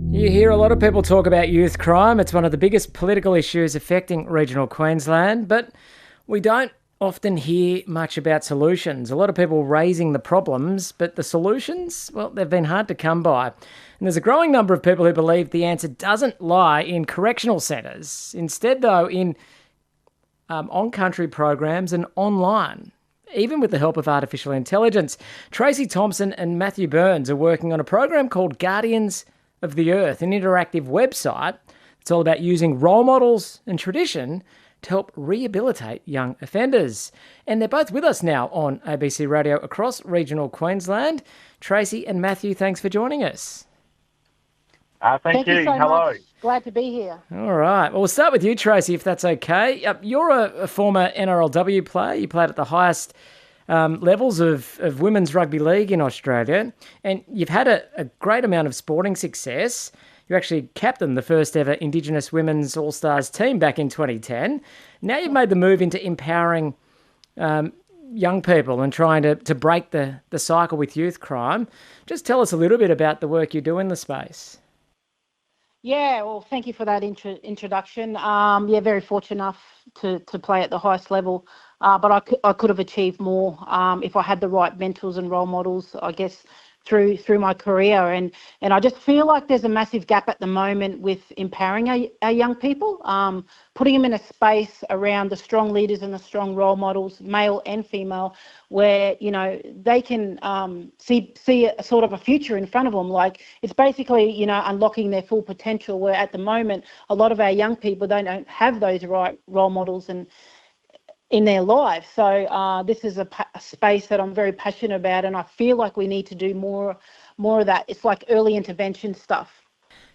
You hear a lot of people talk about youth crime. It's one of the biggest political issues affecting regional Queensland, but we don't often hear much about solutions. A lot of people raising the problems, but the solutions, well, they've been hard to come by. And there's a growing number of people who believe the answer doesn't lie in correctional centres. Instead, though, in on-country programs and online, even with the help of artificial intelligence. Tracey Thompson and Matthew Burns are working on a program called Guardians of the Earth, an interactive website. It's all about using role models and tradition to help rehabilitate young offenders. And they're both with us now on ABC Radio across regional Queensland. Tracey and Matthew, thanks for joining us. Thank you so Hello. much. Glad to be here. All right. Well, we'll start with you, Tracey, if that's okay. You're a former NRLW player. You played at the highest levels of women's rugby league in Australia, and you've had a great amount of sporting success. You actually captained the first ever Indigenous Women's All-Stars team back in 2010. Now you've made the move into empowering young people and trying to break the cycle with youth crime. Just tell us a little bit about the work you do in the space. Yeah, well, thank you for that introduction. Very fortunate enough to play at the highest level, but I could have achieved more if I had the right mentors and role models, I guess, through my career. And I just feel like there's a massive gap at the moment with empowering our young people, putting them in a space around the strong leaders and the strong role models, male and female, where, you know, they can see a sort of a future in front of them. Like, it's basically, you know, unlocking their full potential, where at the moment a lot of our young people, they don't have those right role models and in their lives. So this is a space that I'm very passionate about, and I feel like we need to do more of that. It's like early intervention stuff.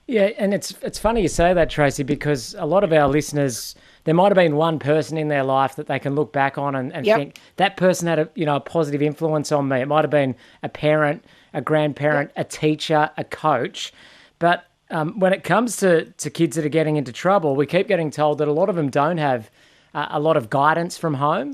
Yeah, and it's funny you say that, Tracey, because a lot of our listeners, there might have been one person in their life that they can look back on and think that person had a positive influence on me. It might have been a parent, a grandparent, a teacher, a coach. But when it comes to kids that are getting into trouble, we keep getting told that a lot of them don't have a lot of guidance from home.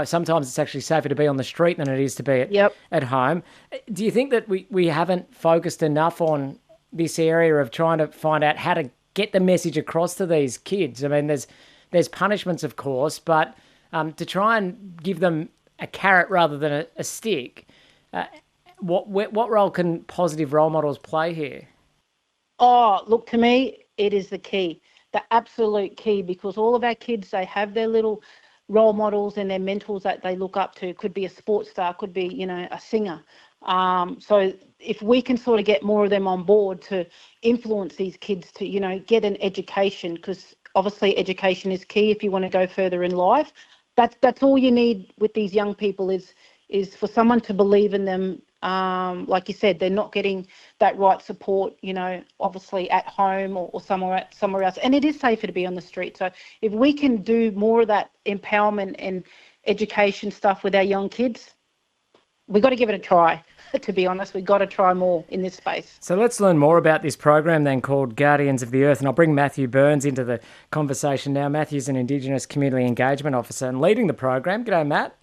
Sometimes it's actually safer to be on the street than it is to be at home. Do you think that we haven't focused enough on this area of trying to find out how to get the message across to these kids? I mean, there's punishments, of course, but to try and give them a carrot rather than a stick, what role can positive role models play here? Oh, look, to me, it is the key. The absolute key, because all of our kids, they have their little role models and their mentors that they look up to. Could be a sports star, could be, a singer. So if we can sort of get more of them on board to influence these kids to, get an education, because obviously education is key if you want to go further in life. That's all you need with these young people is for someone to believe in them. Like you said, they're not getting that right support, obviously at home or somewhere else. And it is safer to be on the street. So if we can do more of that empowerment and education stuff with our young kids, we've got to give it a try. To be honest, we've got to try more in this space. So let's learn more about this program then, called Guardians of the Earth. And I'll bring Matthew Burns into the conversation now. Matthew's an Indigenous Community Engagement Officer and leading the program. G'day, Matt.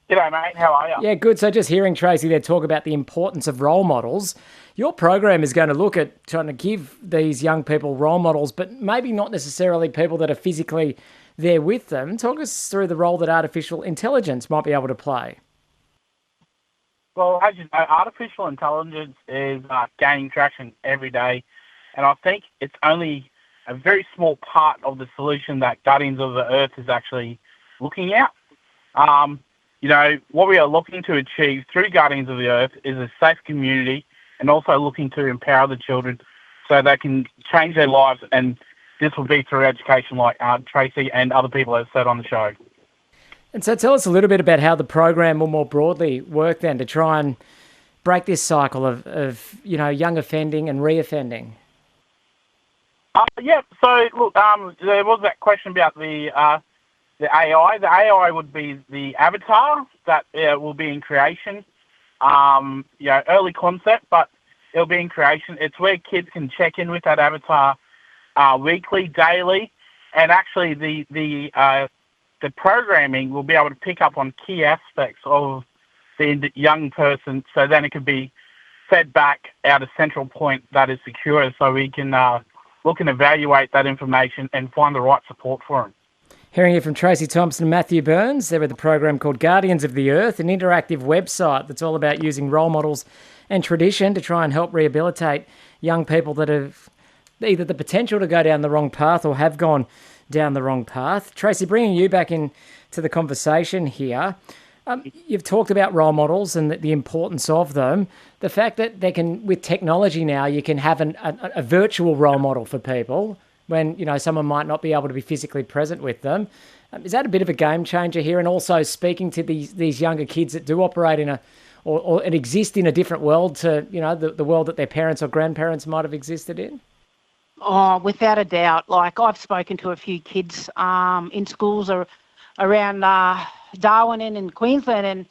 G'day, mate. How are you? Yeah, good. So just hearing Tracey there talk about the importance of role models, your program is going to look at trying to give these young people role models, but maybe not necessarily people that are physically there with them. Talk us through the role that artificial intelligence might be able to play. Well, as you know, artificial intelligence is gaining traction every day, and I think it's only a very small part of the solution that Guardians of the Earth is actually looking at. What we are looking to achieve through Guardians of the Earth is a safe community, and also looking to empower the children so they can change their lives, and this will be through education like Tracey and other people have said on the show. And so tell us a little bit about how the program will more broadly work then to try and break this cycle of young offending and reoffending. So look, there was that question about the AI. The AI would be the avatar that will be in creation. Early concept, but it'll be in creation. It's where kids can check in with that avatar weekly, daily, and actually the programming will be able to pick up on key aspects of the young person. So then it could be fed back out a central point that is secure, so we can look and evaluate that information and find the right support for them. Hearing it from Tracey Thompson and Matthew Burns. They're with a program called Guardians of the Earth, an interactive website that's all about using role models and tradition to try and help rehabilitate young people that have either the potential to go down the wrong path or have gone down the wrong path. Tracey, bringing you back into the conversation here, you've talked about role models and the importance of them. The fact that they can, with technology now, you can have a virtual role model for people when, you know, someone might not be able to be physically present with them. Is that a bit of a game changer here? And also speaking to these younger kids that do operate in or exist in a different world to, you know, the world that their parents or grandparents might have existed in? Oh, without a doubt. Like, I've spoken to a few kids in schools around Darwin and in Queensland,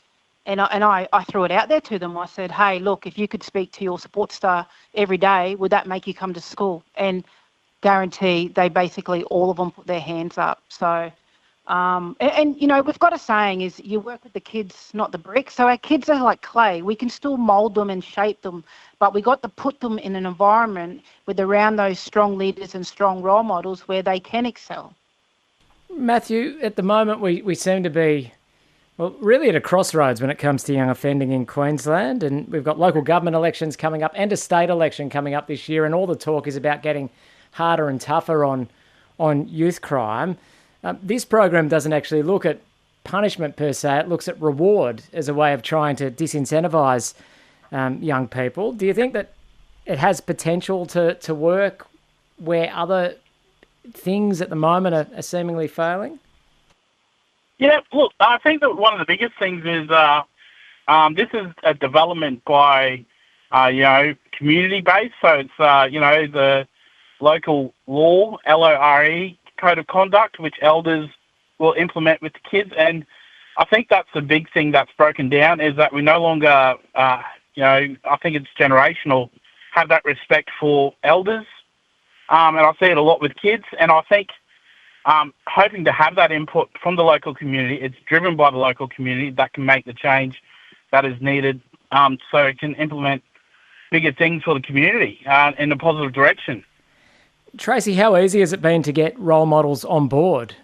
and I threw it out there to them. I said, hey, look, if you could speak to your sports star every day, would that make you come to school? And guarantee they basically all of them put their hands up. So, and you know, we've got a saying is you work with the kids, not the bricks. So our kids are like clay. We can still mould them and shape them, but we got to put them in an environment with around those strong leaders and strong role models where they can excel. Matthew, at the moment we seem to be, well, really at a crossroads when it comes to young offending in Queensland, and we've got local government elections coming up and a state election coming up this year, and all the talk is about getting harder and tougher on youth crime. This program doesn't actually look at punishment per se, it looks at reward as a way of trying to disincentivise young people. Do you think that it has potential to work where other things at the moment are seemingly failing? Yeah, look, I think that one of the biggest things is this is a development by, community-based. So it's, the local law, LORE, code of conduct, which elders will implement with the kids. And I think that's the big thing that's broken down, is that we no longer, I think it's generational, have that respect for elders. And I see it a lot with kids. And I think hoping to have that input from the local community, it's driven by the local community, that can make the change that is needed, so it can implement bigger things for the community in a positive direction. Tracey, how easy has it been to get role models on board?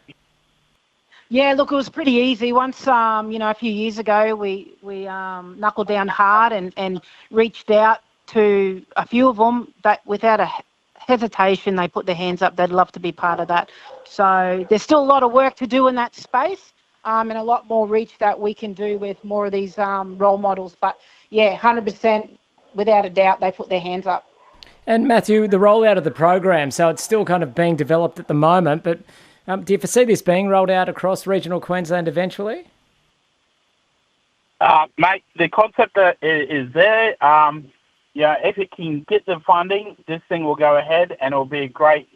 Yeah, look, it was pretty easy. Once, a few years ago, we knuckled down hard and reached out to a few of them that without a hesitation, they put their hands up. They'd love to be part of that. So there's still a lot of work to do in that space, and a lot more reach that we can do with more of these role models. But yeah, 100%, without a doubt, they put their hands up. And Matthew, the rollout of the program, so it's still kind of being developed at the moment, but do you foresee this being rolled out across regional Queensland eventually? Mate, the concept is there. If it can get the funding, this thing will go ahead and it'll be a great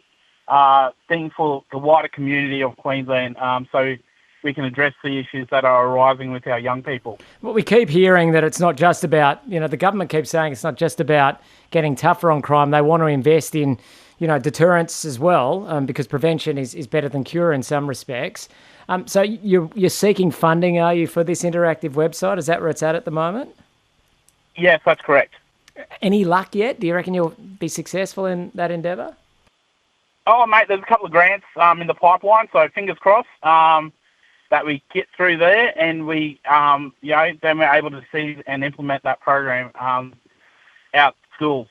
thing for the wider community of Queensland, so we can address the issues that are arising with our young people. Well, we keep hearing that it's not just about, the government keeps saying it's not just about getting tougher on crime. They want to invest in, deterrence as well, because prevention is better than cure in some respects. So you're seeking funding, are you, for this interactive website? Is that where it's at the moment? Yes, that's correct. Any luck yet? Do you reckon you'll be successful in that endeavour? Oh, mate, there's a couple of grants in the pipeline, so fingers crossed that we get through there, and we, then we're able to see and implement that program out schools.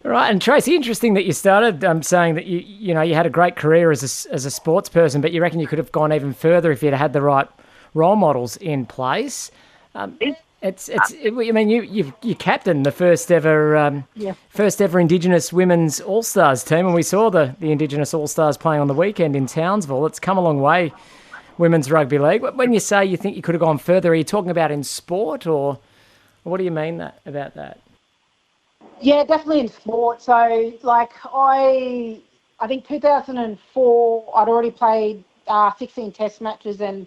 All right, and Tracey, interesting that you started saying that you had a great career as a sports person, but you reckon you could have gone even further if you'd had the right role models in place. You captained the first ever Indigenous women's All Stars team, and we saw the Indigenous All Stars playing on the weekend in Townsville. It's come a long way, women's rugby league. When you say you think you could have gone further, are you talking about in sport, or what do you mean about that? Yeah, definitely in sport. So, I think 2004, I'd already played 16 Test matches and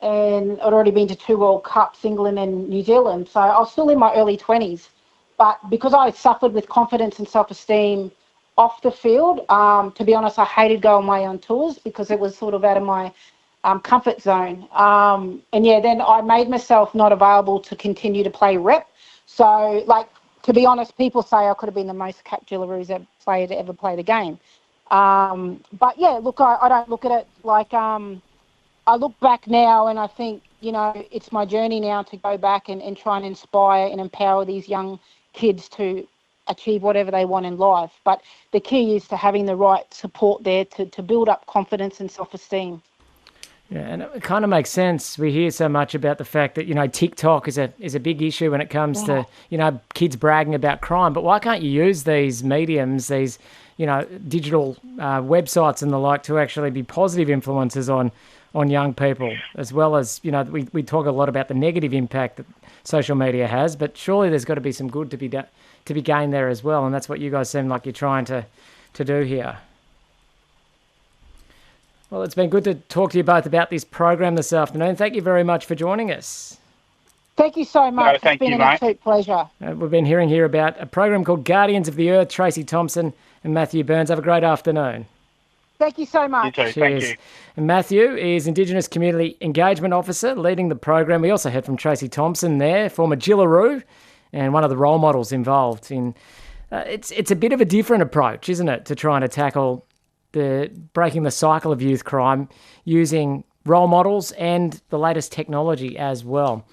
I'd already been to 2 World Cups, England and New Zealand. So I was still in my early 20s. But because I suffered with confidence and self-esteem off the field, to be honest, I hated going away on tours because it was sort of out of my comfort zone. Then I made myself not available to continue to play rep. So, like, to be honest, people say I could have been the most capped Jillaroos player to ever play the game. But yeah, look, I don't look at it like, I look back now and I think, it's my journey now to go back and try and inspire and empower these young kids to achieve whatever they want in life. But the key is to having the right support there to build up confidence and self-esteem. Yeah, and it kind of makes sense. We hear so much about the fact that, TikTok is a big issue when it comes to, kids bragging about crime. But why can't you use these mediums, these, digital websites and the like to actually be positive influences on young people, as well as, we talk a lot about the negative impact that social media has, but surely there's got to be some good to be gained there as well. And that's what you guys seem like you're trying to do here. Well, it's been good to talk to you both about this program this afternoon. Thank you very much for joining us. Thank you so much. It's been an absolute pleasure. We've been hearing here about a program called Guardians of the Earth. Tracey Thompson and Matthew Burns. Have a great afternoon. Thank you so much. You too. Thank you. And Matthew is Indigenous Community Engagement Officer leading the program. We also heard from Tracey Thompson there, former Jillaroo, and one of the role models involved in. It's a bit of a different approach, isn't it, to trying to tackle breaking the cycle of youth crime using role models and the latest technology as well.